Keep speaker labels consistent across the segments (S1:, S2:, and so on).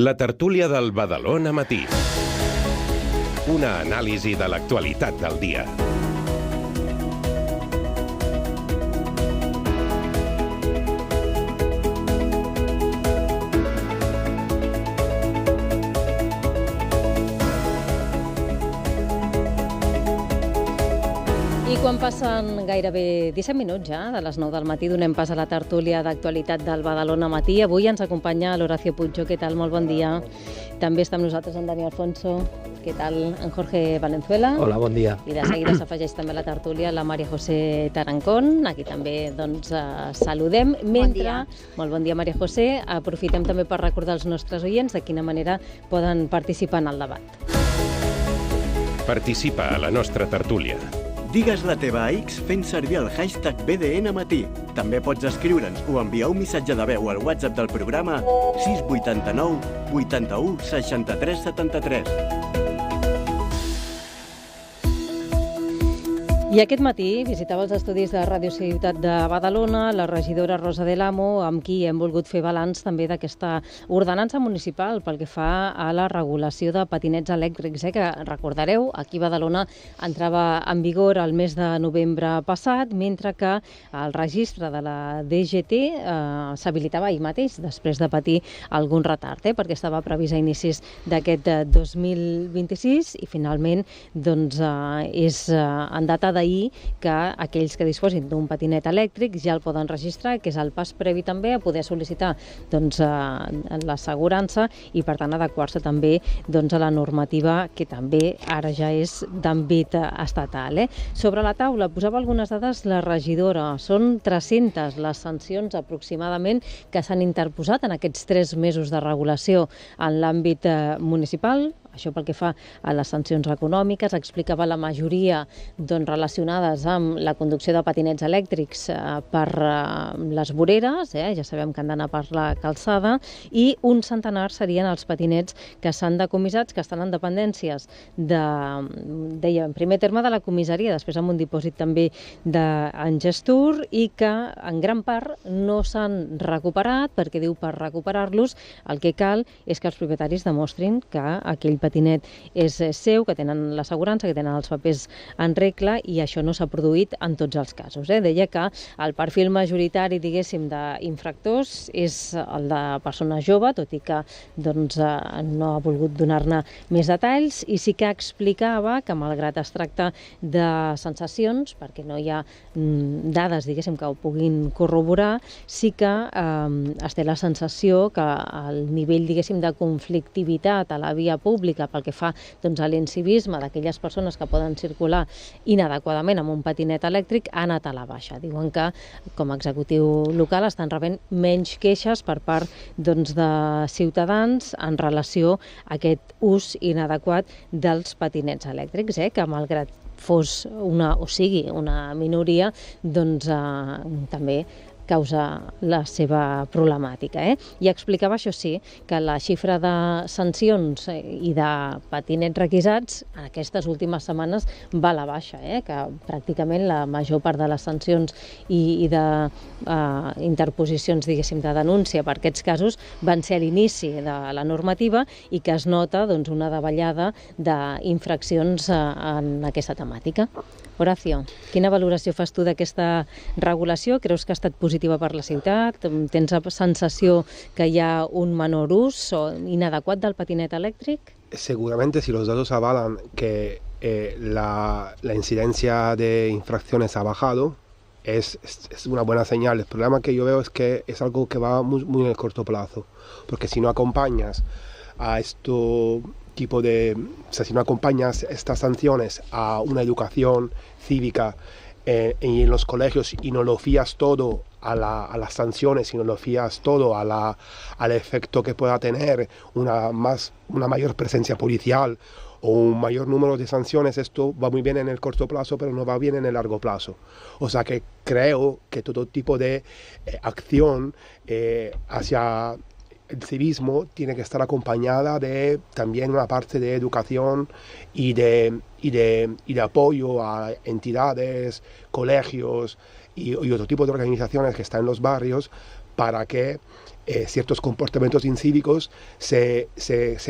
S1: La tertúlia del Badalona Matí. Una anàlisi de l'actualitat del dia.
S2: I quan passen gairebé 17 minuts ja de les 9 del matí, donem pas a la tertúlia d'actualitat del Badalona Matí. Avui ens acompanya l'Horacio Puigjo. Què tal? Molt bon dia. També està amb nosaltres en Dani Alfonso. Què tal? En Jorge Valenzuela.
S3: Hola, bon dia.
S2: I de seguida s'afegeix també a la tertúlia la Maria José Tarancón. Aquí també saludem. Mentre, molt bon dia, Maria José. Aprofitem també per recordar als nostres oients de quina manera poden participar en el debat.
S1: Participa a la nostra tertúlia.
S4: Digues la teva a X fent servir el hashtag BDNmatí. També pots escriure'ns o enviar un missatge de veu al WhatsApp del programa 689 81 63 73.
S2: I aquest matí visitava els estudis de Ràdio Ciutat de Badalona la regidora Rosa de l'Amo, amb qui hem volgut fer balanç també d'aquesta ordenança municipal pel que fa a la regulació de patinets elèctrics, que recordareu, aquí a Badalona entrava en vigor el mes de novembre passat, mentre que el registre de la DGT s'habilitava ahir mateix, després de patir algun retard, perquè estava previst a inicis d'aquest 2026 i finalment és en data d'ahir que aquells que disposin d'un patinet elèctric ja el poden registrar, que és el pas previ també a poder sol·licitar l'assegurança i per tant adequar-se també a la normativa que també ara ja és d'àmbit estatal. Sobre la taula posava algunes dades la regidora. Són 300 les sancions aproximadament que s'han interposat en aquests 3 mesos de regulació en l'àmbit municipal. Això pel que fa a les sancions econòmiques, explicava la majoria relacionades amb la conducció de patinets elèctrics per les voreres, ja sabem que han d'anar per la calçada, i un centenar serien els patinets que s'han decomissats, que estan en dependències deia, en primer terme de la comissaria, després amb un dipòsit també en Gestur, i que en gran part no s'han recuperat, perquè diu per recuperar-los el que cal és que els propietaris demostrin que aquell patinet és seu, que tenen l'assegurança, que tenen els papers en regla, i això no s'ha produït en tots els casos. Deia que el perfil majoritari, diguéssim, d'infractors és el de persona jove, tot i que no ha volgut donar-ne més detalls, i sí que explicava que, malgrat es tracta de sensacions, perquè no hi ha dades, diguéssim, que ho puguin corroborar, sí que es té la sensació que el nivell, diguéssim, de conflictivitat a la via pública pel que fa a l'incivisme d'aquelles persones que poden circular inadequadament amb un patinet elèctric ha anat a la baixa. Diuen que, com a executiu local, estan rebent menys queixes per part de ciutadans en relació a aquest ús inadequat dels patinets elèctrics, que malgrat fos sigui una minoria, també causa la seva problemàtica. I explicava, això sí, que la xifra de sancions i de patinets requisats en aquestes últimes setmanes va a la baixa, que pràcticament la major part de les sancions i d'interposicions, diguéssim, de denúncia per aquests casos van ser a l'inici de la normativa i que es nota una davallada d'infraccions en aquesta temàtica. Horacio, quina valoració fas tu d'aquesta regulació? Creus que ha estat positiva per la ciutat? Tens la sensació que hi ha un menor ús o inadequat del patinet elèctric?
S3: Seguramente, si los datos avalan que la incidencia de infracciones ha bajado, es una buena señal. El problema que yo veo es que es algo que va muy en el corto plazo, porque si no acompañas a esto tipo de, si no acompañas estas sanciones a una educación cívica y en los colegios y no lo fías todo a las sanciones, y no lo fías todo al efecto que pueda tener una mayor presencia policial o un mayor número de sanciones, esto va muy bien en el corto plazo, pero no va bien en el largo plazo. O sea que creo que todo tipo de acción hacia el civismo tiene que estar acompañada de también una parte de educación y de apoyo a entidades, colegios y otro tipo de organizaciones que están en los barrios para que ciertos comportamientos incívicos se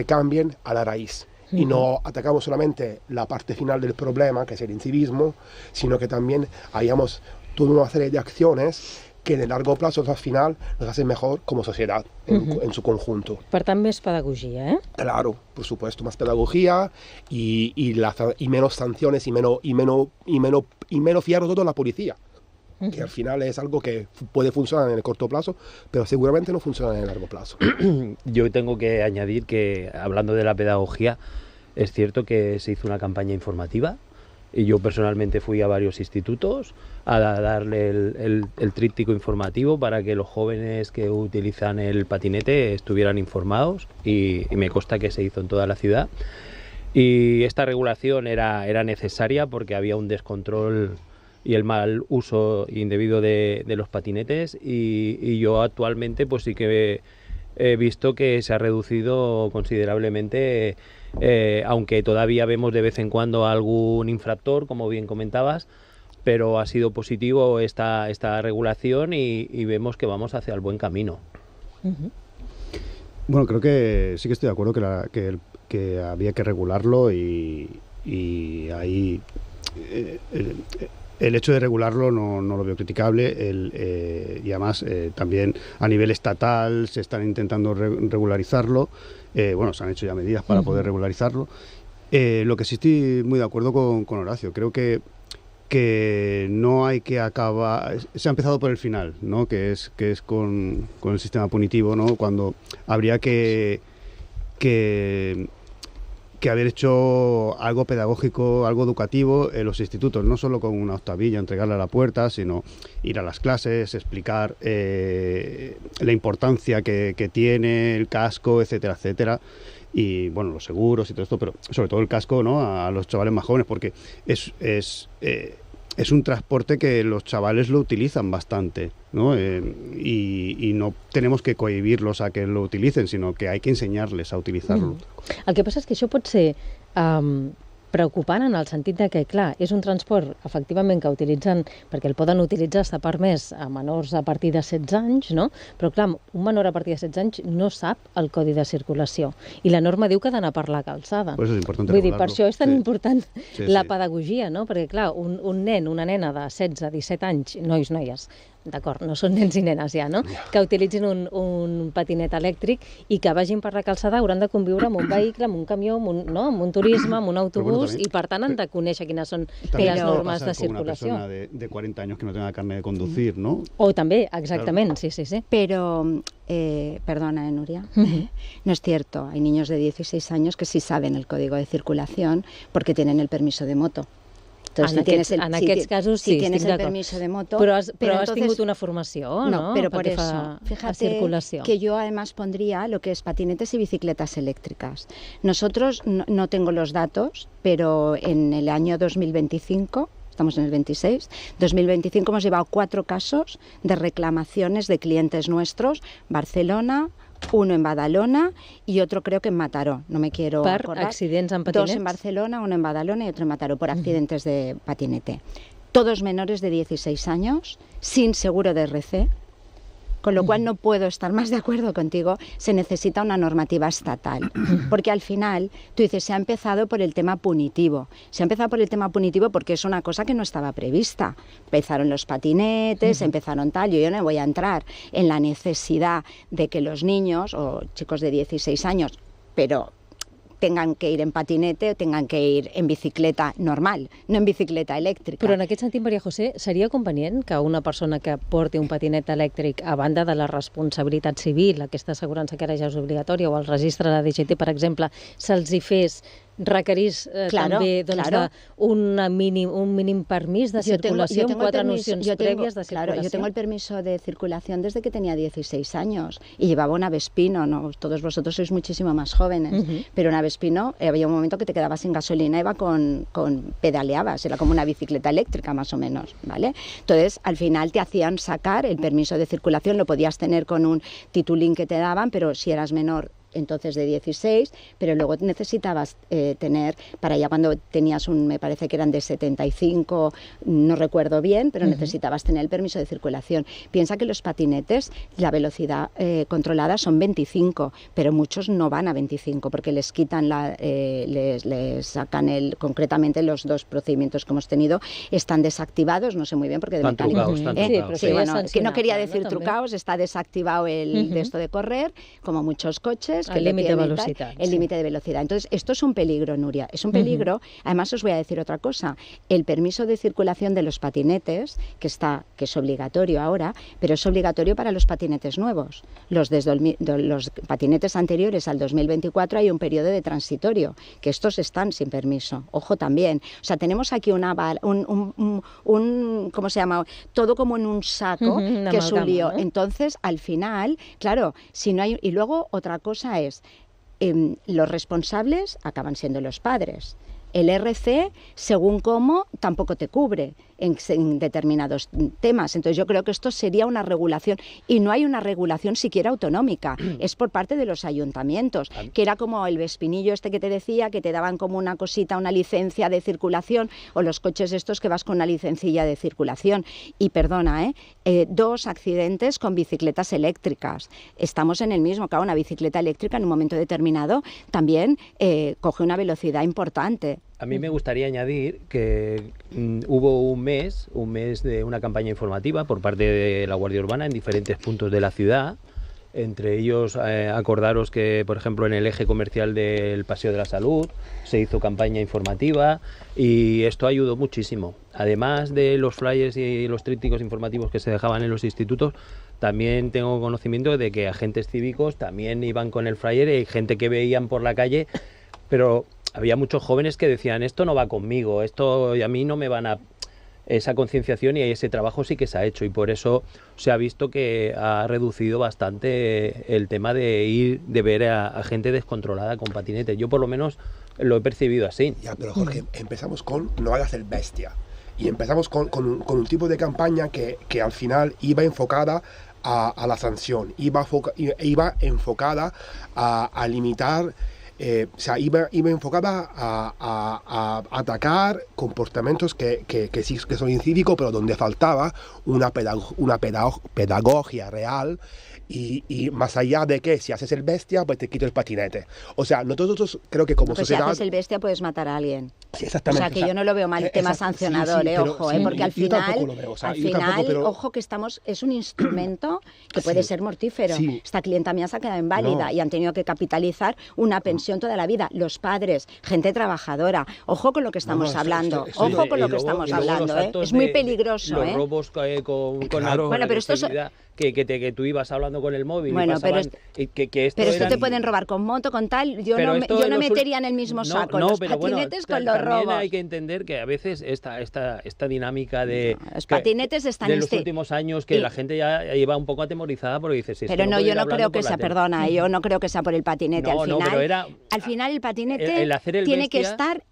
S3: cambien a la raíz. Y no atacamos solamente la parte final del problema, que es el incivismo, sino que también hayamos toda una serie de acciones que en el largo plazo, al final, nos hacen mejor como sociedad en su conjunto.
S2: Per tant, més pedagogia, ¿eh?
S3: Claro, por supuesto, más pedagogía y menos sanciones y menos fiar todo a la policía. Que al final es algo que puede funcionar en el corto plazo, pero seguramente no funciona en el largo plazo.
S5: Yo tengo que añadir que, hablando de la pedagogía, es cierto que se hizo una campaña informativa y yo personalmente fui a varios institutos a darle el tríptico informativo para que los jóvenes que utilizan el patinete estuvieran informados y me consta que se hizo en toda la ciudad. Y esta regulación era necesaria porque había un descontrol y el mal uso indebido de los patinetes y yo actualmente pues sí que he visto que se ha reducido considerablemente, aunque todavía vemos de vez en cuando algún infractor, como bien comentabas, pero ha sido positivo esta regulación y vemos que vamos hacia el buen camino.
S6: Bueno, creo que sí que estoy de acuerdo que había que regularlo y ahí el hecho de regularlo no lo veo criticable y además también a nivel estatal se están intentando regularizarlo. Bueno, se han hecho ya medidas para poder regularizarlo. Lo que sí estoy muy de acuerdo con Horacio, creo que no hay que acabar. Se ha empezado por el final, ¿no? Que es con el sistema punitivo, ¿no? Cuando habría que haber hecho algo pedagógico, algo educativo en los institutos, no solo con una octavilla, entregarla a la puerta, sino ir a las clases, explicar la importancia que tiene el casco, etcétera, etcétera. Y bueno, los seguros y todo esto, pero sobre todo el casco, ¿no? A los chavales más jóvenes, porque es un transporte que los chavales lo utilizan bastante, ¿no? Y no tenemos que cohibirlos a que lo utilicen, sino que hay que enseñarles a utilizarlo.
S2: El que passa és que això pot ser preocupant en el sentit de que, clar, és un transport, efectivament, que utilitzen, perquè el poden utilitzar, està permès a menors a partir de 16 anys, no? Però, clar, un menor a partir de 16 anys no sap el codi de circulació. I la norma diu que ha d'anar per la calçada.
S6: Pues és important
S2: Vull dir, per
S6: regular-lo.
S2: això és tan
S6: Sí.
S2: important
S6: Sí,
S2: la
S6: sí.
S2: pedagogia, no? Perquè, clar, un nen, una nena de 16, 17 anys, nois, noies, d'acord, no són nens i nenes ja, no? Que utilitzin un patinet elèctric i que vagin per la calçada hauran de conviure amb un vehicle, amb un camió, amb un turisme, amb un autobús,
S6: també-
S2: i per tant han de conèixer quines són
S6: También
S2: les
S6: puede
S2: normes de
S6: pasar con una
S2: circulació.
S6: persona de 40 años que no tenga carnet de conducir, ¿no?
S2: O també, exactament, sí, sí, sí.
S7: Pero, perdona, Nuria, no es cierto. Hay niños de 16 años que sí saben el código de circulación porque tienen el permiso de moto. Entonces,
S2: En aquests casos sí,
S7: si tienes
S2: estic
S7: el
S2: d'acord.
S7: permiso de moto...
S2: Però has
S7: entonces-
S2: tingut una formació, no?
S7: pero
S2: Pel
S7: por
S2: que
S7: eso,
S2: fa a
S7: fíjate
S2: circulació.
S7: que yo además pondría lo que es patinetes y bicicletas eléctricas. Nosotros, no tengo los datos, pero en el año 2025... Estamos en el 26. 2025 hemos llevado 4 casos de reclamaciones de clientes nuestros. Barcelona, uno en Badalona y otro creo que en Mataró. No me quiero
S2: Per
S7: acordar.
S2: accidents amb
S7: 2
S2: patinets?
S7: en Barcelona, uno en Badalona y otro en Mataró por accidentes de patinete. Todos menores de 16 años, sin seguro de RC. Con lo cual no puedo estar más de acuerdo contigo, se necesita una normativa estatal. Porque al final, tú dices, se ha empezado por el tema punitivo. Se ha empezado por el tema punitivo porque es una cosa que no estaba prevista. Empezaron los patinetes, empezaron tal, yo no voy a entrar en la necesidad de que los niños o chicos de 16 años, pero tengan que ir en patinete o tengan que ir en bicicleta normal, no en bicicleta elèctrica.
S2: Però en aquest sentit, Maria José, seria convenient que una persona que porti un patinet elèctric, a banda de la responsabilitat civil, aquesta assegurança que ara ja és obligatòria, o el registre de DGT, per exemple, se'ls hi fes requerís també un mínim permís de circulació, 4 nocions prèvies de circulació.
S7: Claro, yo tengo el permiso de circulación desde que tenía 16 años y llevaba una Vespino, ¿no? Todos vosotros sois muchísimo más jóvenes, pero una Vespino, había un momento que te quedabas sin gasolina, iba con pedaleabas, era como una bicicleta eléctrica más o menos, ¿vale? Entonces, al final te hacían sacar el permiso de circulación, lo podías tener con un titulín que te daban, pero si eras menor entonces de 16, pero luego necesitabas tener, para ya cuando tenías me parece que eran de 75, no recuerdo bien, pero necesitabas tener el permiso de circulación. Piensa que los patinetes, la velocidad controlada son 25, pero muchos no van a 25 porque les quitan, les sacan concretamente los dos procedimientos que hemos tenido, están desactivados, no sé muy bien porque de mecánica. Sí, bueno, que no quería decir trucaos, está desactivado el de esto de correr, como muchos coches.
S2: El límite de velocidad.
S7: El límite de velocidad. Entonces, esto es un peligro, Nuria, es un peligro. Además, os voy a decir otra cosa. El permiso de circulación de los patinetes, que es obligatorio ahora, pero es obligatorio para los patinetes nuevos. Los patinetes anteriores al 2024 hay un periodo de transitorio, que estos están sin permiso. Ojo también. O sea, tenemos aquí ¿cómo se llama? Todo como en un saco, que es un lío. ¿No? Entonces, al final, claro, si no hay... Y luego, otra cosa es, los responsables acaban siendo los padres. El RC, según cómo, tampoco te cubre en determinados temas. Entonces yo creo que esto sería una regulación, y no hay una regulación siquiera autonómica, es por parte de los ayuntamientos, que era como el Vespinillo este que te decía, que te daban como una cosita, una licencia de circulación, o los coches estos que vas con una licencilla de circulación. Y perdona, 2 accidentes con bicicletas eléctricas. Estamos en el mismo, claro, una bicicleta eléctrica en un momento determinado también coge una velocidad importante.
S5: A mí me gustaría añadir que hubo un mes de una campaña informativa por parte de la Guardia Urbana en diferentes puntos de la ciudad. Entre ellos, acordaros que, por ejemplo, en el eje comercial del Paseo de la Salud se hizo campaña informativa y esto ayudó muchísimo. Además de los flyers y los trípticos informativos que se dejaban en los institutos, también tengo conocimiento de que agentes cívicos también iban con el flyer y gente que veían por la calle, pero había muchos jóvenes que decían, esto no va conmigo, esto a mí no me van a... Esa concienciación y ese trabajo sí que se ha hecho, y por eso se ha visto que ha reducido bastante el tema de ver a gente descontrolada con patinetes. Yo por lo menos lo he percibido así.
S3: Ya, pero Jorge, empezamos con no hagas el bestia, y empezamos con un tipo de campaña que al final iba enfocada a la sanción, iba enfocada a limitar. O sea, iba enfocada a atacar comportamientos que sí que son incívicos, pero donde faltaba una pedagogía real, y más allá de que si haces el bestia, pues te quito el patinete. O sea, nosotros creo que como sociedad...
S7: Si haces el bestia puedes matar a alguien.
S3: Sí, exactamente.
S7: O sea, que yo no lo veo mal el tema sancionador, ojo, porque al final, ojo, que es un instrumento que puede ser mortífero. Sí. Esta clienta mía se ha quedado inválida y han tenido que capitalizar una pensión toda la vida. Los padres, gente trabajadora, ojo con lo que estamos hablando, ojo con lo que estamos hablando, es muy peligroso.
S5: Los robos con
S7: bueno, pero esto
S5: que tú ibas hablando con el móvil.
S7: Bueno,
S5: pero
S7: esto te pueden robar con moto, con tal. Yo no metería en el mismo saco los patinetes con los robos.
S5: También hay que entender que a veces esta dinámica de
S7: los patinetes están
S5: de los últimos años, que la gente ya lleva un poco atemorizada porque dice,
S7: pero no, yo no creo que sea, perdona, yo no creo que sea por el patinete. Al final el patinete tiene que estar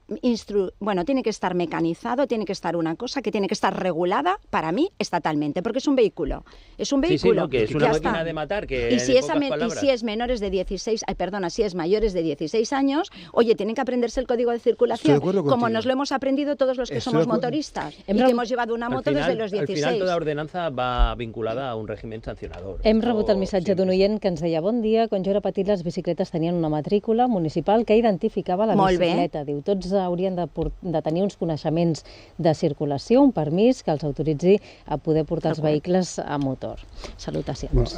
S7: tiene que estar mecanizado, tiene que estar una cosa que tiene que estar regulada para mí estatalmente, porque es un vehículo. Es un vehículo.
S5: Sí, que es una máquina de matar, que
S7: y si es menores de 16, si es mayores de 16 años, oye, tienen que aprenderse el código de circulación, como nos lo hemos aprendido todos los que somos motoristas y que hemos llevado una moto desde los 16.
S5: Al final toda ordenanza va vinculada a un régimen sancionador.
S2: Hem rebut el missatge d'un oient que ens deia: bon dia, quan jo era petit les bicicletes tenien una matrícula municipal que identificava la bicicleta. Diu, tots haurien de tenir uns coneixements de circulació, un permís que els autoritzi a poder portar els vehicles a motor. Salutacions.
S6: Bueno,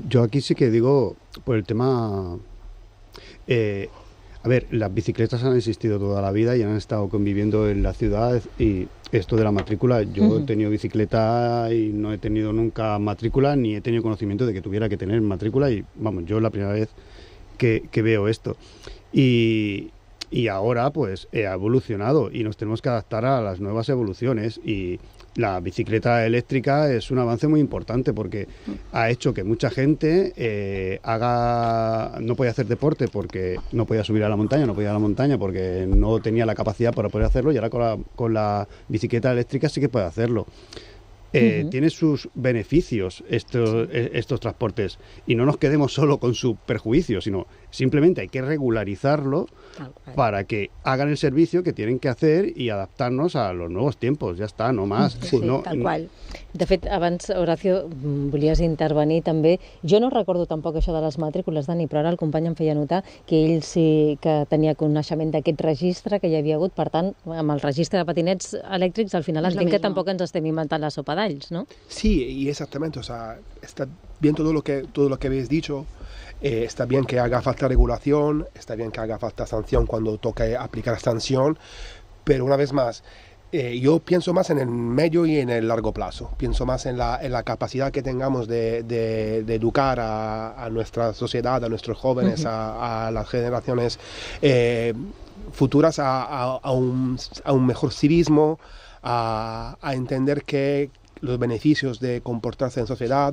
S6: yo aquí sí que digo, por el tema... a ver, las bicicletas han existido toda la vida y han estado conviviendo en la ciudad, y esto de la matrícula, yo he tenido bicicleta y no he tenido nunca matrícula, ni he tenido conocimiento de que tuviera que tener matrícula, y vamos, yo es la primera vez que veo esto. Y ahora pues ha evolucionado y nos tenemos que adaptar a las nuevas evoluciones, y la bicicleta eléctrica es un avance muy importante porque ha hecho que mucha gente no podía hacer deporte porque no podía subir a la montaña, no podía ir a la montaña porque no tenía la capacidad para poder hacerlo, y ahora con la bicicleta eléctrica sí que puede hacerlo. tiene sus beneficios estos transportes, y no nos quedemos solo con su perjuicio, sino simplemente hay que regularizarlo para que hagan el servicio que tienen que hacer y adaptarnos a los nuevos tiempos, ja està, no más.
S7: Sí, tal qual.
S2: De fet, abans, Horacio, volies intervenir també. Jo no recordo tampoc això de les matrícules, Dani, però ara el company em feia notar que ell sí que tenia coneixement d'aquest registre que hi havia hagut. Per tant, amb el registre de patinets elèctrics, al final entenc que tampoc ens estem inventant la sopa d'alls, ¿no?
S3: Sí, y exactamente, o sea, está bien todo lo que habéis dicho. Está bien que haga falta regulación, está bien que haga falta sanción cuando toque aplicar sanción, pero una vez más, yo pienso más en el medio y en el largo plazo. Pienso más en la capacidad que tengamos de educar a nuestra sociedad, a nuestros jóvenes, a las generaciones futuras a un mejor civismo, a entender que los beneficios de comportarse en sociedad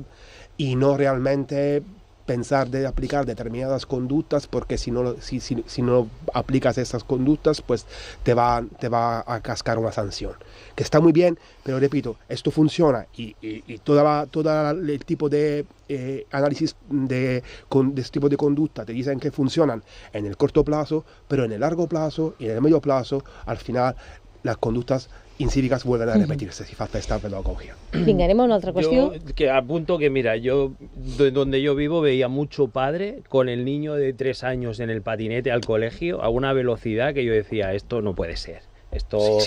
S3: y no realmente pensar de aplicar determinadas conductas, porque si no aplicas esas conductas, pues te va a cascar una sanción. Que está muy bien, pero repito, esto funciona y todo el tipo de análisis de este tipo de conducta te dicen que funcionan en el corto plazo, pero en el largo plazo y en el medio plazo, al final las conductas incívicas vuelven a repetirse si falta esta pedagogía.
S2: Vinga, anem a una altra qüestió.
S5: Yo que apunto que, mira, yo donde yo vivo veía mucho padre con el niño de 3 años en el patinete al colegio a una velocidad que yo decía, esto no puede ser. Esto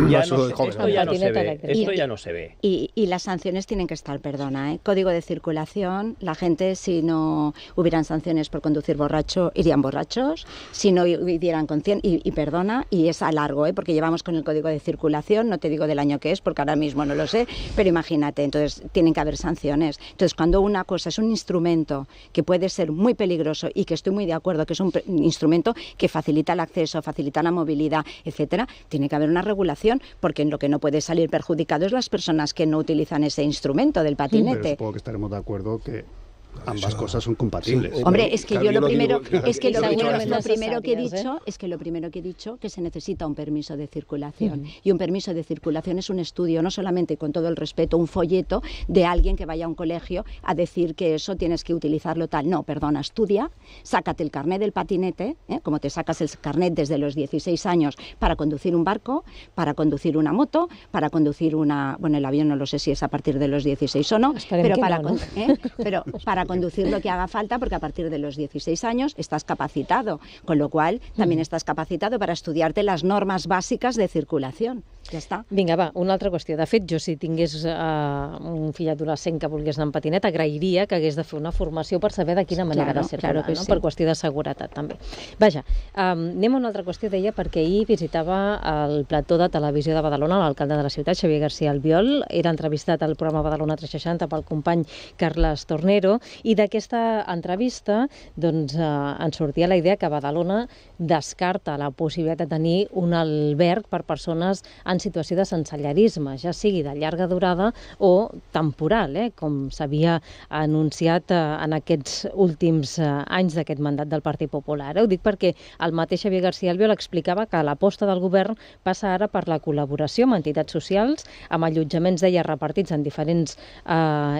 S5: ya no se ve.
S7: Y las sanciones tienen que estar, perdona, Código de circulación, la gente, si no hubieran sanciones por conducir borracho, irían borrachos, si no hubieran y perdona, y es a largo, porque llevamos con el Código de circulación, no te digo del año que es, porque ahora mismo no lo sé, pero imagínate, entonces tienen que haber sanciones. Entonces, cuando una cosa es un instrumento que puede ser muy peligroso y que estoy muy de acuerdo que es un instrumento que facilita el acceso, facilita la movilidad, etcétera, tiene que haber una regulación, porque en lo que no puede salir perjudicado es las personas que no utilizan ese instrumento del patinete.
S6: Pero supongo que estaremos de acuerdo que ambas cosas son compatibles.
S7: Sí. Hombre, es que yo lo primero que he dicho que se necesita un permiso de circulación. Y un permiso de circulación es un estudio, no solamente, con todo el respeto, un folleto de alguien que vaya a un colegio a decir que eso tienes que utilizarlo tal. No, perdona, estudia, sácate el carnet del patinete, como te sacas el carnet desde los 16 años para conducir un barco, para conducir una moto, para conducir el avión no lo sé si es a partir de los 16 o no, pero para conducir lo que haga falta, porque a partir de los 16 años estás capacitado, con lo cual también estás capacitado para estudiarte las normas bàsiques de circulación. Ja està.
S2: Vinga, va, una altra qüestió. De fet, jo si tingués un fill adolescent que volgués anar en patinet, agrairia que hagués de fer una formació per saber de quina manera de circular, no? Per qüestió de seguretat, també. Vaja, anem a una altra qüestió, deia, perquè ahir visitava el plató de televisió de Badalona l'alcalde de la ciutat, Xavier García Albiol. Era entrevistat al programa Badalona 360 pel company Carles Tornero, i d'aquesta entrevista doncs, ens sortia la idea que Badalona descarta la possibilitat de tenir un alberg per persones en situació de sensellarisme, ja sigui de llarga durada o temporal, com s'havia anunciat en aquests últims anys d'aquest mandat del Partit Popular. Ho dic perquè el mateix Xavier García Albiol explicava que l'aposta del govern passa ara per la col·laboració amb entitats socials, amb allotjaments, deia, repartits en diferents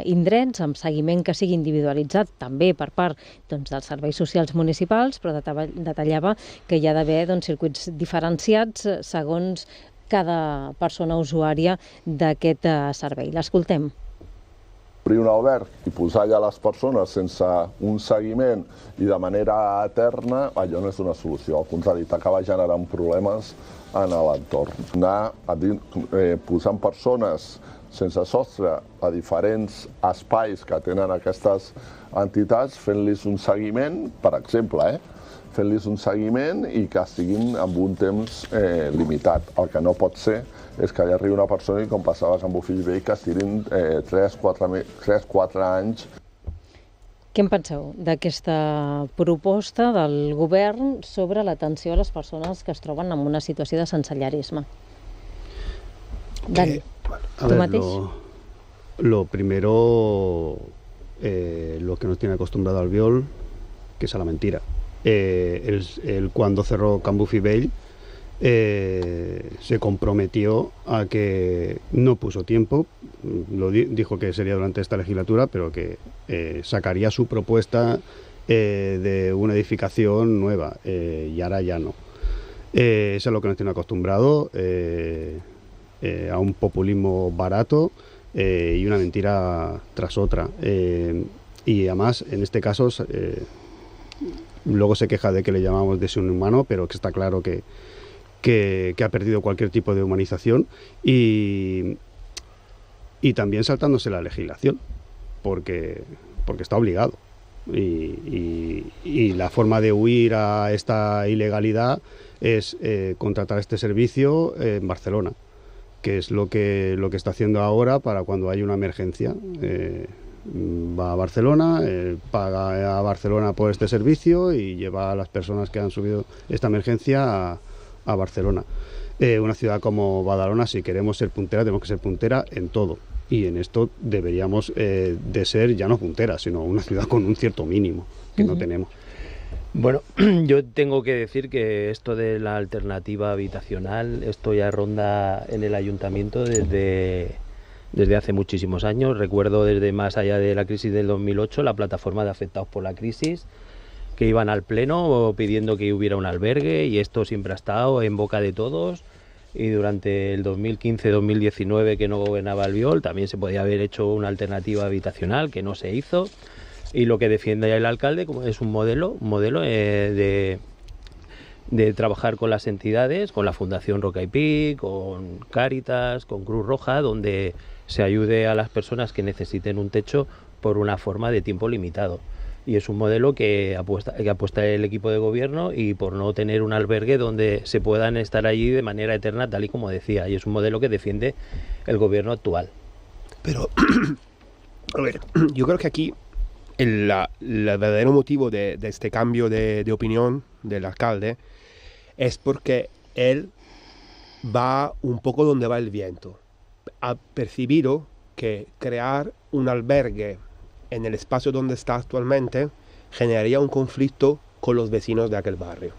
S2: indrets, amb seguiment que sigui individualitzat també per part dels serveis socials municipals, però detallava que hi ha d'haver circuits diferenciats segons cada persona usuària d'aquest servei. L'escoltem.
S8: Obrir un alberg i posar allà les persones sense un seguiment i de manera eterna, allò no és una solució. Al contrari, t'acaba generant problemes en l'entorn. Anar posant persones sense sostre a diferents espais que tenen aquestes entitats, fent-los un seguiment, per exemple, fent-los un seguiment i que estiguin amb un temps limitat. El que no pot ser és que hi arribi una persona i, com passaves amb un fill vell, que estirin 3-4 anys.
S2: Què en penseu d'aquesta proposta del govern sobre l'atenció a les persones que es troben en una situació de sensellarisme? Dani,
S6: tu mateix? Lo primero, lo que nos tiene acostumbrado Albiol, que es a la mentira. Él cuando cerró Can Bufi Vell se comprometió a que no puso tiempo, dijo que sería durante esta legislatura, pero que sacaría su propuesta de una edificación nueva, y ahora ya no. Eso es lo que nos tiene acostumbrado, a un populismo barato y una mentira tras otra. Y además, en este caso, luego se queja de que le llamamos deshumano, pero que está claro que ha perdido cualquier tipo de humanización, y también saltándose la legislación, porque está obligado. Y la forma de huir a esta ilegalidad es contratar este servicio en Barcelona, que es lo que está haciendo ahora para cuando hay una emergencia. Va a Barcelona, paga a Barcelona por este servicio y lleva a las personas que han subido esta emergencia a Barcelona. Una ciudad como Badalona, si queremos ser puntera, tenemos que ser puntera en todo. Y en esto deberíamos de ser ya no puntera, sino una ciudad con un cierto mínimo, que no tenemos.
S5: Bueno, yo tengo que decir que esto de la alternativa habitacional, esto ya ronda en el ayuntamiento desde hace muchísimos años. Recuerdo desde más allá de la crisis del 2008, la plataforma de afectados por la crisis, que iban al pleno pidiendo que hubiera un albergue, y esto siempre ha estado en boca de todos. Y durante el 2015-2019, que no gobernaba Albiol, también se podía haber hecho una alternativa habitacional, que no se hizo. Y lo que defiende el alcalde es un modelo de trabajar con las entidades, con la Fundación Roca y Pi, con Cáritas, con Cruz Roja, donde se ayude a las personas que necesiten un techo por una forma de tiempo limitado. Y es un modelo que apuesta el equipo de gobierno, y por no tener un albergue donde se puedan estar allí de manera eterna, tal y como decía. Y es un modelo que defiende el gobierno actual.
S3: Pero, a ver, yo creo que aquí el verdadero motivo de este cambio de opinión del alcalde es porque él va un poco donde va el viento. Ha percibido que crear un albergue en el espacio donde está actualmente generaría un conflicto con los vecinos de aquel barrio.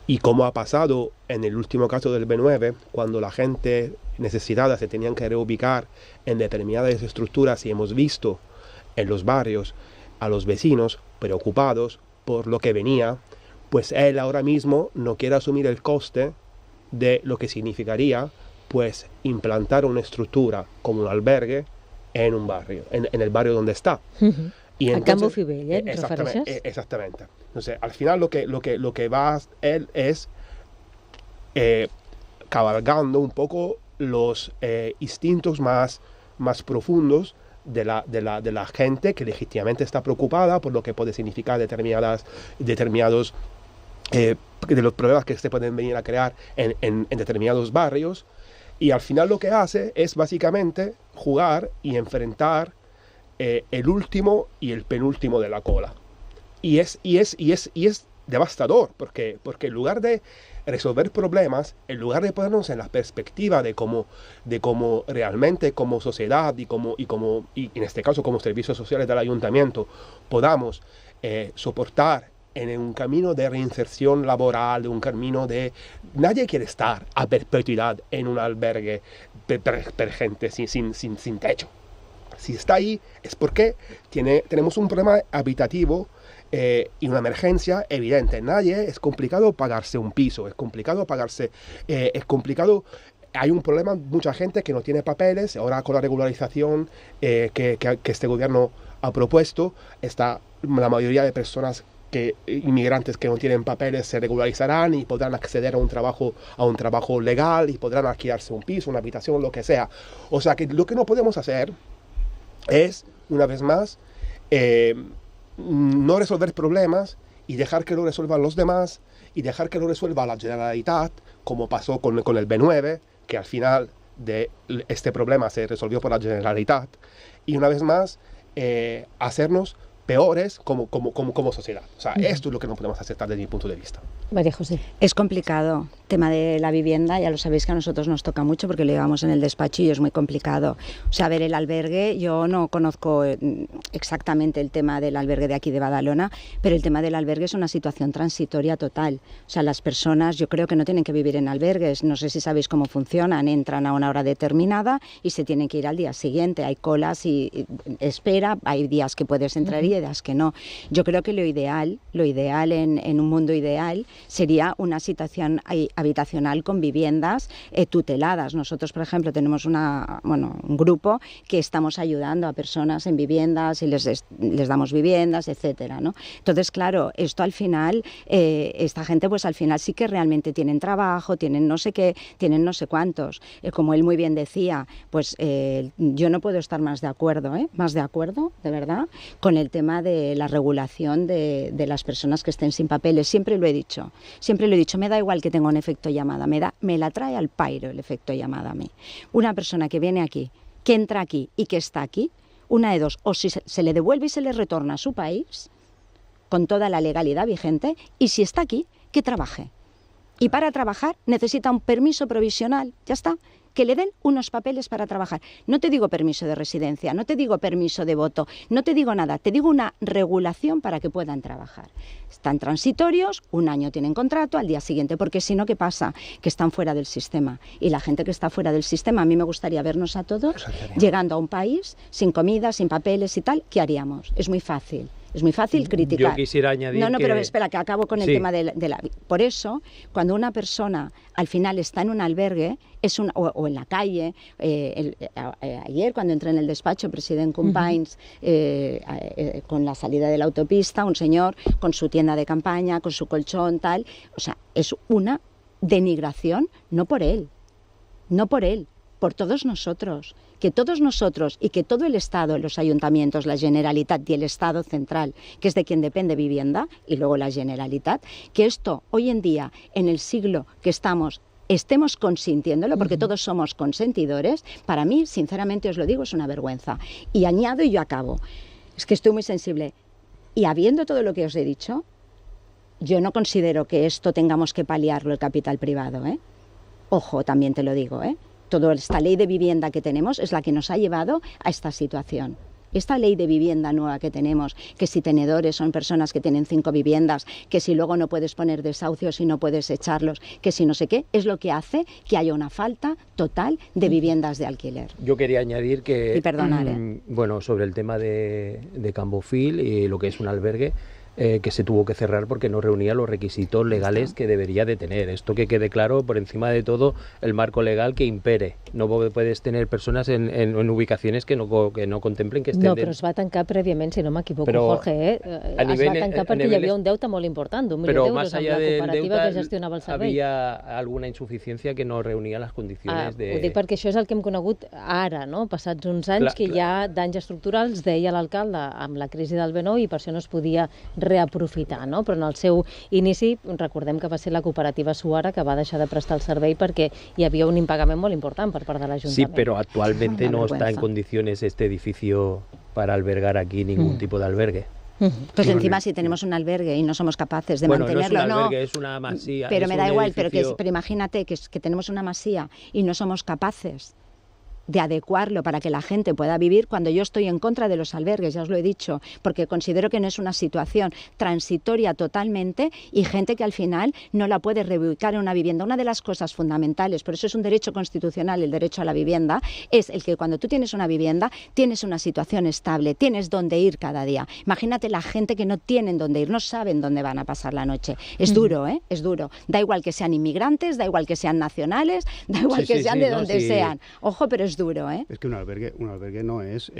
S3: Y como ha pasado en el último caso del B9, cuando la gente necesitada se tenían que reubicar en determinadas estructuras, y hemos visto en los barrios a los vecinos preocupados por lo que venía, pues él ahora mismo no quiere asumir el coste de lo que significaría pues implantar una estructura como un albergue en un barrio, en el barrio donde está.
S2: Y entonces, Campo Fibell,
S3: exactamente. Entonces, al final lo que va él es cabalgando un poco los instintos más profundos de la gente que legítimamente está preocupada por lo que puede significar determinados de los problemas que se pueden venir a crear en determinados barrios. Y al final lo que hace es básicamente jugar y enfrentar el último y el penúltimo de la cola. Y es devastador, porque en lugar de resolver problemas, en lugar de ponernos en la perspectiva de cómo realmente como sociedad y en este caso como servicios sociales del ayuntamiento podamos soportar en un camino de reinserción laboral, de un camino de... Nadie quiere estar a perpetuidad en un albergue per gente sin techo. Si está ahí es porque tenemos un problema habitativo y una emergencia evidente. Es complicado pagarse un piso, es complicado hay un problema, mucha gente que no tiene papeles. Ahora con la regularización que este gobierno ha propuesto, está la mayoría de personas inmigrantes que no tienen papeles se regularizarán y podrán acceder a un trabajo legal y podrán alquilarse un piso, una habitación, lo que sea. O sea que lo que no podemos hacer es, una vez más, no resolver problemas y dejar que lo resuelvan los demás y dejar que lo resuelva la Generalitat, como pasó con el B9, que al final de este problema se resolvió por la Generalitat, y una vez más hacernos peores como sociedad. O sea, esto es lo que no podemos aceptar desde mi punto de vista.
S2: María José.
S7: Es complicado, tema de la vivienda, ya lo sabéis que a nosotros nos toca mucho porque lo llevamos en el despacho y es muy complicado. O sea, ver el albergue, yo no conozco exactamente el tema del albergue de aquí de Badalona, pero el tema del albergue es una situación transitoria total. O sea, las personas yo creo que no tienen que vivir en albergues, no sé si sabéis cómo funcionan, entran a una hora determinada y se tienen que ir al día siguiente, hay colas y espera, hay días que puedes entrar y días que no. Yo creo que lo ideal en un mundo ideal sería una situación habitacional con viviendas tuteladas. Nosotros, por ejemplo, tenemos un grupo que estamos ayudando a personas en viviendas y les damos viviendas, etcétera, ¿no? Entonces, claro, esto al final, esta gente pues al final sí que realmente tienen trabajo, tienen no sé qué, tienen no sé cuántos. Como él muy bien decía, pues yo no puedo estar más de acuerdo, de verdad, con el tema de la regulación de las personas que estén sin papeles. Siempre lo he dicho, me da igual que tenga un efecto llamada, me la trae al pairo el efecto llamada a mí. Una persona que viene aquí, que entra aquí y que está aquí, una de dos, o si se le devuelve y se le retorna a su país, con toda la legalidad vigente, y si está aquí, que trabaje. Y para trabajar necesita un permiso provisional, ya está, que le den unos papeles para trabajar. No te digo permiso de residencia, no te digo permiso de voto, no te digo nada, te digo una regulación para que puedan trabajar. Están transitorios, un año tienen contrato, al día siguiente, porque si no, ¿qué pasa? Que están fuera del sistema. Y la gente que está fuera del sistema, a mí me gustaría vernos a todos llegando a un país sin comida, sin papeles y tal, ¿qué haríamos? Es muy fácil. Es muy fácil criticar.
S5: Yo quisiera añadir
S7: No, pero espera, que acabo con el tema de la... Por eso, cuando una persona al final está en un albergue o en la calle, ayer cuando entré en el despacho, presidente Companys, con la salida de la autopista, un señor con su tienda de campaña, con su colchón, tal... O sea, es una denigración, no por él, por todos nosotros, que todos nosotros y que todo el Estado, los ayuntamientos, la Generalitat y el Estado central, que es de quien depende vivienda, y luego la Generalitat, que esto hoy en día, en el siglo que estemos consintiéndolo, porque todos somos consentidores, para mí, sinceramente os lo digo, es una vergüenza. Y añado y yo acabo, es que estoy muy sensible, y habiendo todo lo que os he dicho, yo no considero que esto tengamos que paliarlo el capital privado, ¿eh? Ojo, también te lo digo, ¿eh? Toda esta ley de vivienda que tenemos es la que nos ha llevado a esta situación. Esta ley de vivienda nueva que tenemos, que si tenedores son personas que tienen 5 viviendas, que si luego no puedes poner desahucios y no puedes echarlos, que si no sé qué, es lo que hace que haya una falta total de viviendas de alquiler.
S5: Yo quería añadir que,
S7: y perdonar,
S5: bueno, sobre el tema de Cambofil y lo que es un albergue, que se tuvo que cerrar porque no reunía los requisitos legales que debería de tener. Esto que quede claro, por encima de todo, el marco legal que impere. No puedes tener persones en ubicacions que no contemplen que estén...
S2: No, però es va tancar prèviament, si no m'equivoco, Jorge, es va tancar perquè hi havia un deute molt important d'1 milió d'euros amb la cooperativa que gestionava el servei.
S5: Havia alguna insuficiència que no reunia les condicions de...
S2: Ho dic perquè això és el que hem conegut ara, no? Passats uns anys, que hi ha danys estructurals, deia l'alcalde, amb la crisi del B9, i per això no es podia reaprofitar, no? Però en el seu inici, recordem que va ser la cooperativa Suara que va deixar de prestar el servei perquè hi havia un impagament molt important per part de l'Ajuntament.
S5: Sí, pero actualmente no está en condiciones este edificio para albergar aquí ningún tipo de albergue.
S7: Pues encima si tenemos un albergue y no somos capaces de mantenerlo,
S5: no es un albergue, es una masía.
S7: Pero me da igual, pero imagínate que tenemos una masía y no somos capaces de adecuarlo para que la gente pueda vivir, cuando yo estoy en contra de los albergues, ya os lo he dicho, porque considero que no es una situación transitoria totalmente y gente que al final no la puede reubicar en una vivienda. Una de las cosas fundamentales, por eso es un derecho constitucional el derecho a la vivienda, es el que cuando tú tienes una vivienda, tienes una situación estable, tienes dónde ir cada día. Imagínate la gente que no tienen dónde ir, no saben dónde van a pasar la noche. Es duro, ¿eh? Es duro. Da igual que sean inmigrantes, da igual que sean nacionales, da igual que sean de donde sean. Ojo, pero es duro, ¿eh?
S6: Es que un albergue no es,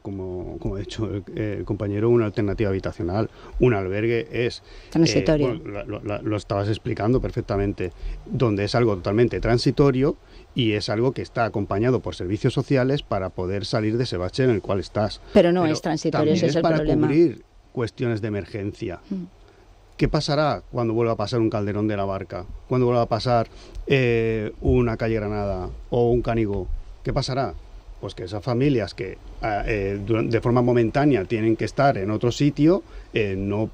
S6: como ha dicho el compañero, una alternativa habitacional. Un albergue es...
S7: transitorio.
S6: Lo estabas explicando perfectamente, donde es algo totalmente transitorio y es algo que está acompañado por servicios sociales para poder salir de ese bache en el cual estás.
S7: Pero no es transitorio, ese es el problema.
S6: Para cubrir cuestiones de emergencia. ¿Qué pasará cuando vuelva a pasar un Calderón de la Barca? Cuando vuelva a pasar una calle Granada o un Canigó. ¿Qué pasará? Pues que esas familias que de forma momentánea tienen que estar en otro sitio, no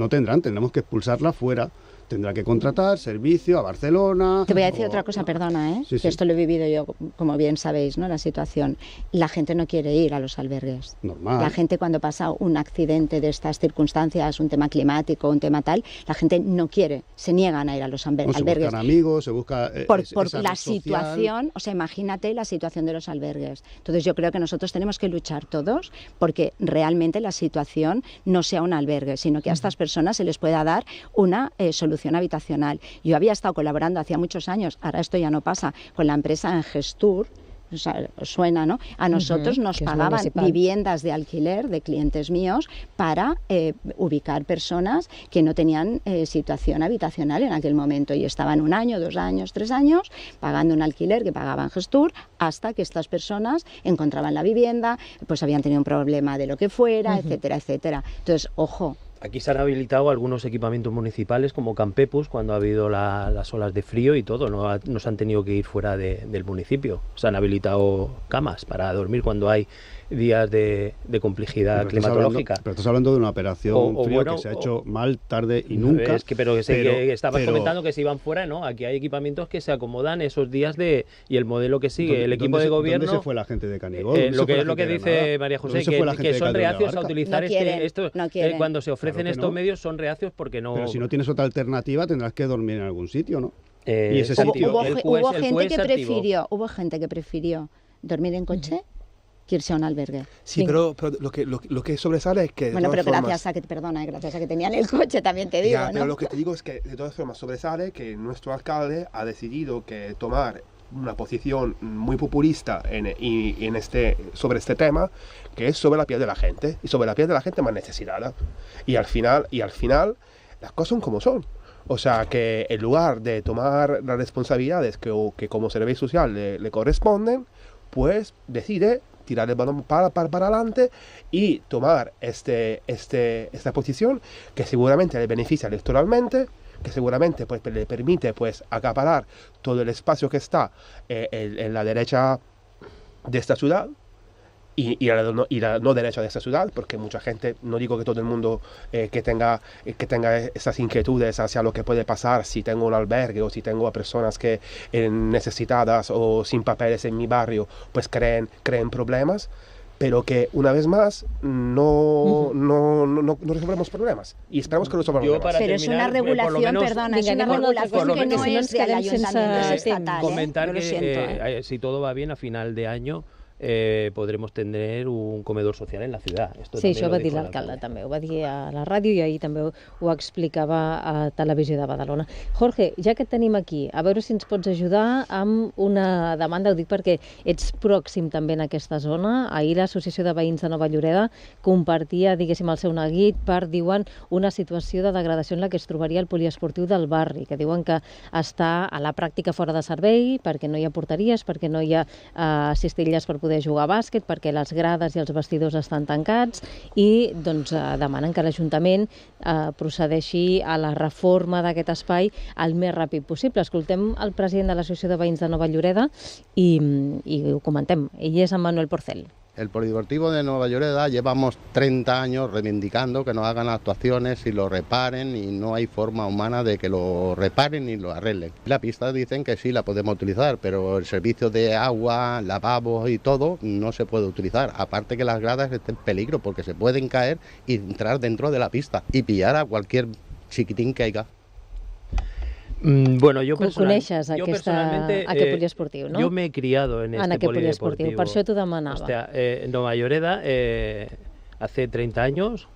S6: tendremos que expulsarla fuera. Tendrá que contratar servicio a Barcelona.
S7: Te voy a decir otra cosa, perdona,
S6: Sí, sí.
S7: Esto lo he vivido yo, como bien sabéis, ¿no? La situación. La gente no quiere ir a los albergues.
S6: Normal.
S7: La gente, cuando pasa un accidente de estas circunstancias, un tema climático, un tema tal, la gente no quiere, se niegan a ir a los albergues.
S6: Se buscan amigos, se busca
S7: por
S6: esa
S7: la
S6: red social.
S7: situación, o sea, imagínate la situación de los albergues. Entonces yo creo que nosotros tenemos que luchar todos porque realmente la situación no sea un albergue, sino que a estas personas se les pueda dar una solución habitacional. Yo había estado colaborando hacía muchos años, ahora esto ya no pasa, con la empresa Engestur. O sea, suena, ¿no? A nosotros nos pagaban viviendas de alquiler de clientes míos para ubicar personas que no tenían situación habitacional en aquel momento y estaban 1 año, 2 años, 3 años pagando un alquiler que pagaban Gestur hasta que estas personas encontraban la vivienda, pues habían tenido un problema de lo que fuera, etcétera, etcétera. Entonces, ojo.
S5: Aquí se han habilitado algunos equipamientos municipales como Campepus cuando ha habido las olas de frío y todo, no se han tenido que ir fuera del municipio. Se han habilitado camas para dormir cuando hay días de complejidad climatológica.
S6: Pero estás hablando de una operación que se ha hecho mal, tarde y nunca.
S5: Pero estabas comentando que se iban fuera, ¿no? Aquí hay equipamientos que se acomodan esos días y el modelo que sigue el equipo de gobierno.
S6: ¿Dónde se fue la gente de Canigó?
S5: Lo que dice María José, que son reacios a utilizar cuando se ofrecen estos medios, son reacios porque no.
S6: Pero si no tienes otra alternativa, tendrás que dormir en algún sitio, ¿no?
S5: Y ese sitio,
S7: hubo gente que prefirió dormir en coche que irse a un albergue.
S3: Sí, pero lo que sobresale es que...
S7: Bueno, pero gracias a que tenían el coche, también te digo,
S3: ya,
S7: ¿no?
S3: Pero lo que te digo es que de todas formas sobresale que nuestro alcalde ha decidido que tomar una posición muy populista sobre este tema, que es sobre la piel de la gente, y sobre la piel de la gente más necesitada. Y al final las cosas son como son. O sea, que en lugar de tomar las responsabilidades que como servicio social le corresponden, pues decide tirar el balón para adelante y tomar esta posición que seguramente le beneficia electoralmente, que seguramente pues, le permite pues, acaparar todo el espacio que está en la derecha de esta ciudad y la no derecha de esta ciudad, porque mucha gente, no digo que todo el mundo que tenga esas inquietudes hacia lo que puede pasar si tengo un albergue o si tengo a personas que necesitadas o sin papeles en mi barrio, pues creen problemas, pero que una vez más no resolvemos problemas y esperamos que lo resolvamos.
S7: Pero es una regulación, perdona, es una regulación que no es del ayuntamiento, es estatal.
S5: Comentar que si todo va bien a final de año podremos tener un comedor social en la ciutat.
S2: Sí, això va dir l'alcalde també, ho va dir a la ràdio i ahir també ho explicava a Televisió de Badalona. Jorge, ja que et tenim aquí, a veure si ens pots ajudar amb una demanda, ho dic perquè ets pròxim també en aquesta zona. Ahir l'Associació de Veïns de Nova Lloreda compartia, diguéssim, el seu neguit per, diuen, una situació de degradació en la que es trobaria el poliesportiu del barri, que diuen que està a la pràctica fora de servei perquè no hi ha porteries, perquè no hi ha cistelles per poder jugar a bàsquet, perquè les grades i els vestidors estan tancats i doncs, demanen que l'Ajuntament procedeixi a la reforma d'aquest espai el més ràpid possible. Escoltem el president de l'Associació de Veïns de Nova Lloreda i ho comentem. Ell és en Manuel Porcel.
S9: El Polideportivo de Nueva Lloreda llevamos 30 años reivindicando que nos hagan actuaciones y lo reparen y no hay forma humana de que lo reparen y lo arreglen. La pista dicen que sí la podemos utilizar, pero el servicio de agua, lavabos y todo no se puede utilizar. Aparte que las gradas estén en peligro porque se pueden caer y entrar dentro de la pista y pillar a cualquier chiquitín que haya.
S5: Bueno, jo
S2: coneixes aquest poliesportiu, no?
S5: Jo m'he criado en este polideportivo.
S2: Per això t'ho demanava.
S5: Hostia, en Nova Lloreda, hace 30 años,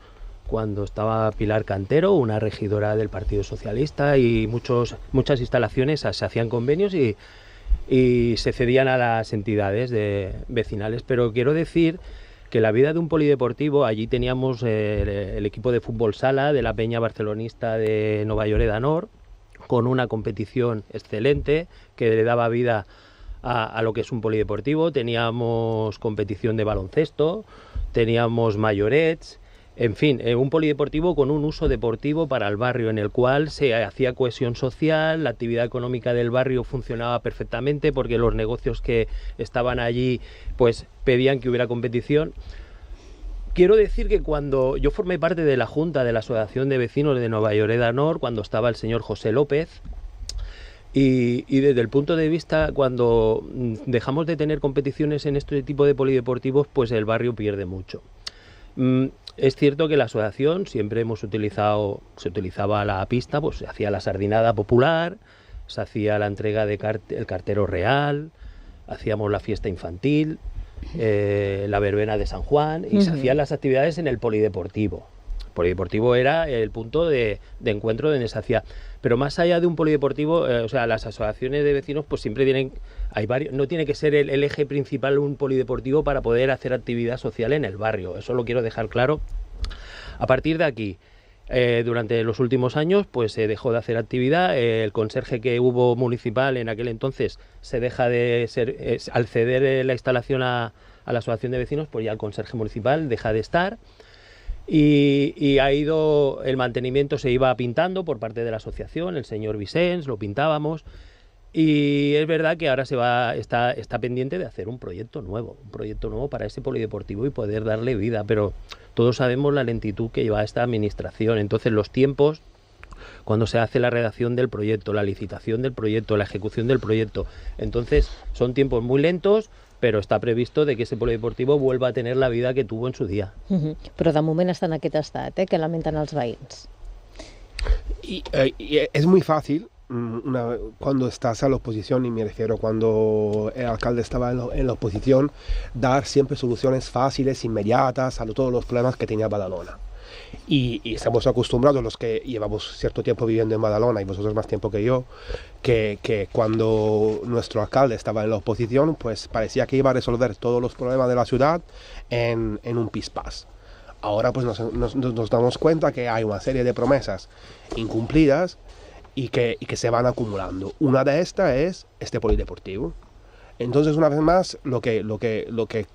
S5: cuando estaba Pilar Cantero, una regidora del Partido Socialista, y muchas instalaciones se hacían convenios y se cedían a las entidades vecinales. Pero quiero decir que la vida de un polideportivo, allí teníamos el equipo de fútbol sala de la Peña Barcelonista de Nova Lloreda Nord, con una competición excelente que le daba vida a lo que es un polideportivo. Teníamos competición de baloncesto, teníamos mayorets, En fin, un polideportivo con un uso deportivo para el barrio, en el cual se hacía cohesión social, la actividad económica del barrio funcionaba perfectamente porque los negocios que estaban allí pues pedían que hubiera competición. Quiero decir que cuando yo formé parte de la Junta de la Asociación de Vecinos de Nova Lloreda Nord, cuando estaba el señor José López, y desde el punto de vista, cuando dejamos de tener competiciones en este tipo de polideportivos, pues el barrio pierde mucho. Es cierto que la asociación siempre se utilizaba la pista, pues se hacía la sardinada popular, se hacía la entrega de el cartero real, hacíamos la fiesta infantil, la verbena de San Juan, y se hacían las actividades en el polideportivo. El polideportivo era el punto de encuentro donde se hacía. Pero más allá de un polideportivo, o sea, las asociaciones de vecinos pues siempre tienen, hay varios, no tiene que ser el eje principal un polideportivo para poder hacer actividad social en el barrio. Eso lo quiero dejar claro. A partir de aquí, durante los últimos años, pues se dejó de hacer actividad. El conserje que hubo municipal en aquel entonces se deja de ser, al ceder la instalación a la asociación de vecinos, pues ya el conserje municipal deja de estar. Y ha ido, el mantenimiento se iba pintando por parte de la asociación, el señor Vicens, lo pintábamos, y es verdad que ahora está pendiente de hacer un proyecto nuevo para ese polideportivo y poder darle vida, pero todos sabemos la lentitud que lleva esta administración. Entonces los tiempos, cuando se hace la redacción del proyecto, la licitación del proyecto, la ejecución del proyecto, entonces son tiempos muy lentos, però està previsto de que ese polideportivo vuelva a tener la vida que tuvo en su día.
S2: Però de moment està en aquest estat, que lamenten els veïns.
S3: Y es muy fácil, cuando estás a la oposición, y me refiero cuando el alcalde estaba en la oposición, dar siempre soluciones fáciles, inmediatas a todos los problemas que tenía Badalona. Y estamos acostumbrados, los que llevamos cierto tiempo viviendo en Badalona, y vosotros más tiempo que yo, que cuando nuestro alcalde estaba en la oposición, pues parecía que iba a resolver todos los problemas de la ciudad en un pispás. Ahora pues nos damos cuenta que hay una serie de promesas incumplidas y que se van acumulando. Una de estas es este polideportivo. Entonces, una vez más, lo que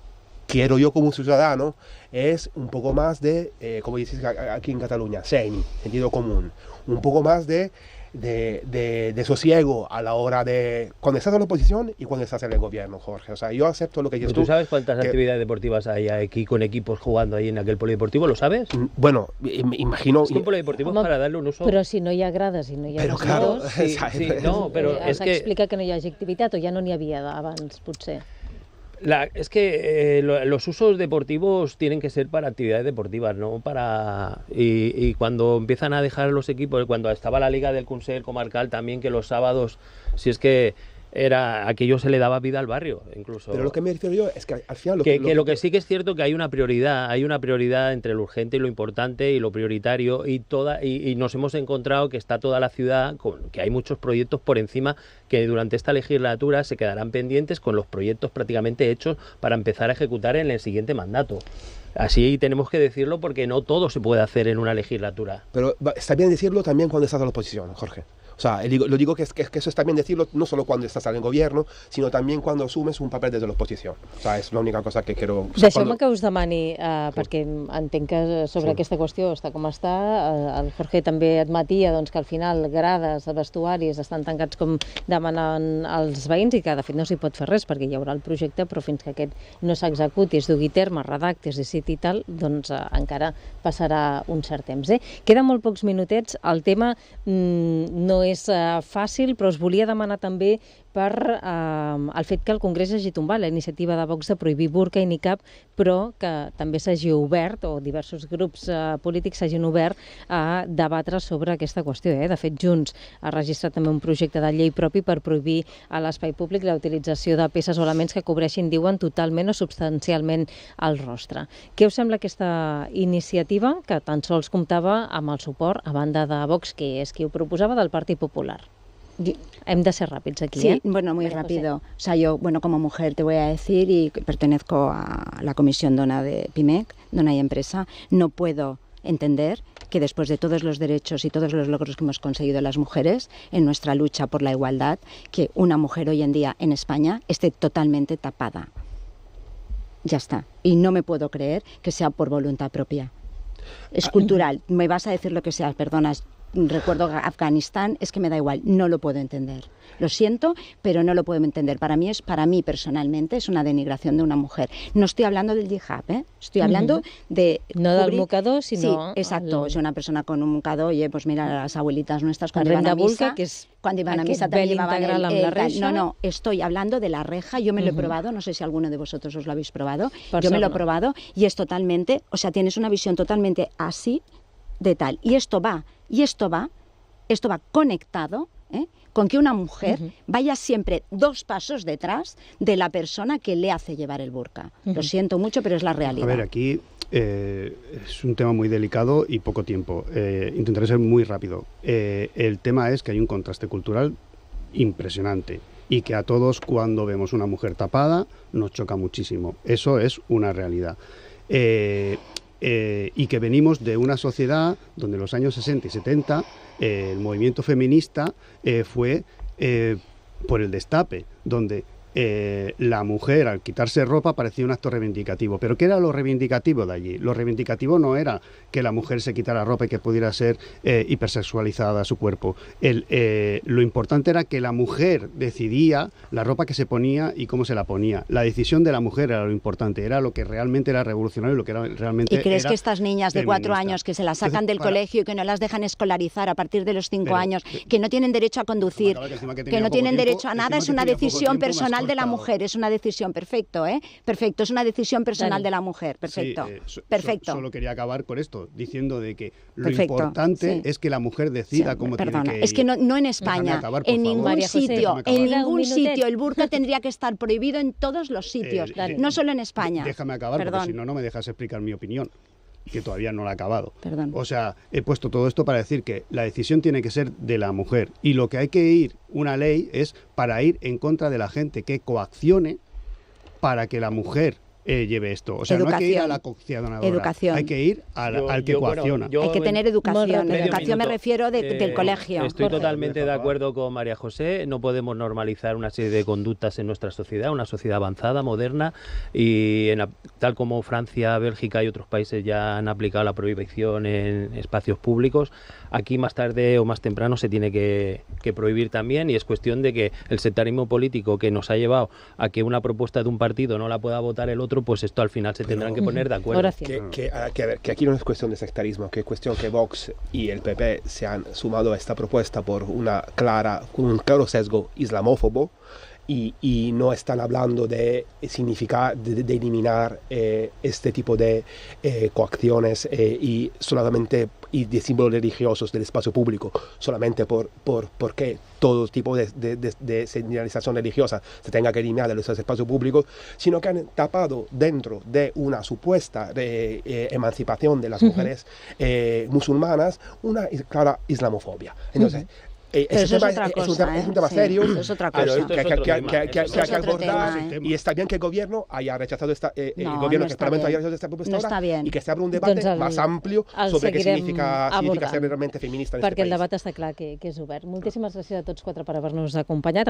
S3: quiero yo como ciudadano es un poco más de, como dices aquí en Cataluña, sentido común, un poco más de sosiego a la hora de cuando estás en la oposición y cuando estás en el gobierno, Jorge. O sea, yo acepto lo que dices tú.
S5: ¿Tú sabes cuántas actividades deportivas hay aquí con equipos jugando ahí en aquel polideportivo? ¿Lo sabes?
S3: Bueno, imagino...
S5: Es que un polideportivo es para darle un uso...
S2: Però si no hi ha grades i no hi ha
S3: però claro,
S5: sí, no, però és que...
S2: Explica que no hi hagi activitat o ja no n'hi havia abans, potser.
S5: Es que los usos deportivos tienen que ser para actividades deportivas, no para... Y cuando empiezan a dejar los equipos, cuando estaba la Liga del Consell Comarcal también, que los sábados, si es que aquello se le daba vida al barrio, incluso.
S3: Pero lo que me refiero yo es que al final...
S5: Lo que sí que es cierto que hay una prioridad entre lo urgente y lo importante y lo prioritario, y nos hemos encontrado que está toda la ciudad, que hay muchos proyectos por encima que durante esta legislatura se quedarán pendientes con los proyectos prácticamente hechos para empezar a ejecutar en el siguiente mandato. Así tenemos que decirlo porque no todo se puede hacer en una legislatura.
S3: Pero está bien decirlo también cuando estás en la oposición, Jorge. O sea, lo digo que eso está bien decirlo no solo cuando estás en el gobierno, sinó també quan assumes un paper des de l'oposició. O sea, és l'única cosa que quiero...
S2: Deixeu-me que us demani, perquè entenc que sobre aquesta qüestió està com està, el Jorge també admetia doncs, que al final grades, vestuaris estan tancats com demanen els veïns i que de fet no s'hi pot fer res perquè hi haurà el projecte, però fins que aquest no s'executi, es dugui terme, redactes i citi i tal, doncs encara passarà un cert temps. Queden molt pocs minutets, el tema no és fàcil, però us volia demanar també per el fet que el Congrés hagi tombat la iniciativa de Vox de prohibir burca i niqab, però que també s'hagi obert, o diversos grups polítics s'hagin obert a debatre sobre aquesta qüestió. De fet, Junts ha registrat també un projecte de llei propi per prohibir a l'espai públic la utilització de peces o elements que cobreixin, diuen, totalment o substancialment el rostre. Què us sembla aquesta iniciativa, que tan sols comptava amb el suport, a banda de Vox, que és qui ho proposava, del Partit Popular? Hem de ser rápidos aquí.
S7: Sí, bueno, muy rápido. O sea, yo, como mujer te voy a decir, y pertenezco a la comisión Dona de PIMEC, Dona y Empresa, no puedo entender que después de todos los derechos y todos los logros que hemos conseguido las mujeres en nuestra lucha por la igualdad, que una mujer hoy en día en España esté totalmente tapada. Ya está. Y no me puedo creer que sea por voluntad propia. Es cultural. Me vas a decir lo que sea, perdona. Recuerdo Afganistán, es que me da igual, no lo puedo entender. Lo siento, pero no lo puedo entender. Para mí personalmente, es una denigración de una mujer. No estoy hablando del hijab, estoy hablando de...
S2: No del mocador, sino...
S7: Sí, exacto. Es una persona con un mocador, oye, pues mira, las abuelitas nuestras cuando iban a misa... Cuando iban a misa también llevaban No, estoy hablando de la reja, yo me lo he probado, no sé si alguno de vosotros os lo habéis probado, yo me lo he probado y es totalmente, o sea, tienes una visión totalmente así de tal. Y esto va conectado con que una mujer vaya siempre 2 pasos detrás de la persona que le hace llevar el burka. Lo siento mucho, pero es la realidad.
S6: A ver, aquí es un tema muy delicado y poco tiempo. Intentaré ser muy rápido. El tema es que hay un contraste cultural impresionante y que a todos cuando vemos una mujer tapada nos choca muchísimo. Eso es una realidad. Y que venimos de una sociedad donde en los años 60 y 70 el movimiento feminista fue por el destape, donde la mujer al quitarse ropa parecía un acto reivindicativo. ¿Pero qué era lo reivindicativo de allí? Lo reivindicativo no era que la mujer se quitara ropa y que pudiera ser hipersexualizada su cuerpo. Lo importante era que la mujer decidía la ropa que se ponía y cómo se la ponía. La decisión de la mujer era lo importante, era lo que realmente era revolucionario, lo que era realmente...
S7: ¿Y crees que estas niñas de 4 años que se las sacan del colegio y que no las dejan escolarizar a partir de los 5 años, que no tienen derecho a conducir, que no tienen derecho a nada, es una decisión personal de la mujer, es una decisión, perfecto, perfecto, es una decisión personal de la mujer, perfecto, perfecto.
S6: Solo quería acabar con esto, diciendo de que lo importante es que la mujer decida cómo tiene que ir.
S7: Es que no en España, en ningún sitio, el burka tendría que estar prohibido en todos los sitios, no solo en España.
S6: Déjame acabar, porque si no, no me dejas explicar mi opinión, que todavía no la he acabado.
S7: Perdón.
S6: O sea, he puesto todo esto para decir que la decisión tiene que ser de la mujer y lo que hay que ir, una ley, es para ir en contra de la gente que coaccione para que la mujer lleve esto. O sea, no hay que ir a la coaccionadora, hay que ir al que coacciona.
S7: Hay que tener educación. Educación me refiero del colegio.
S5: Estoy totalmente de acuerdo con María José. No podemos normalizar una serie de conductas en nuestra sociedad, una sociedad avanzada, moderna, y tal como Francia, Bélgica y otros países ya han aplicado la prohibición en espacios públicos, aquí más tarde o más temprano se tiene que prohibir también, y es cuestión de que el sectarismo político que nos ha llevado a que una propuesta de un partido no la pueda votar el otro, pues esto al final se tendrán que poner de acuerdo.
S3: Que aquí no es cuestión de sectarismo, que es cuestión que Vox y el PP se han sumado a esta propuesta por un claro sesgo islamófobo y no están hablando de significar, de eliminar este tipo de coacciones y solamente y de símbolos religiosos del espacio público, solamente porque todo tipo de señalización religiosa se tenga que eliminar de los espacios públicos, sino que han tapado dentro de una supuesta emancipación de las mujeres musulmanas una clara islamofobia. Entonces,
S7: es
S3: un tema serio,
S7: es otra cosa.
S3: que hay que abordar, y está bien que el gobierno haya rechazado que el Parlamento haya rechazado esta propuesta ahora, y que se abra un debate más amplio sobre què significa ser realment feminista.
S2: Perquè el debat està clar que és obert. Moltíssimes gràcies a tots 4 per haver-nos acompanyat.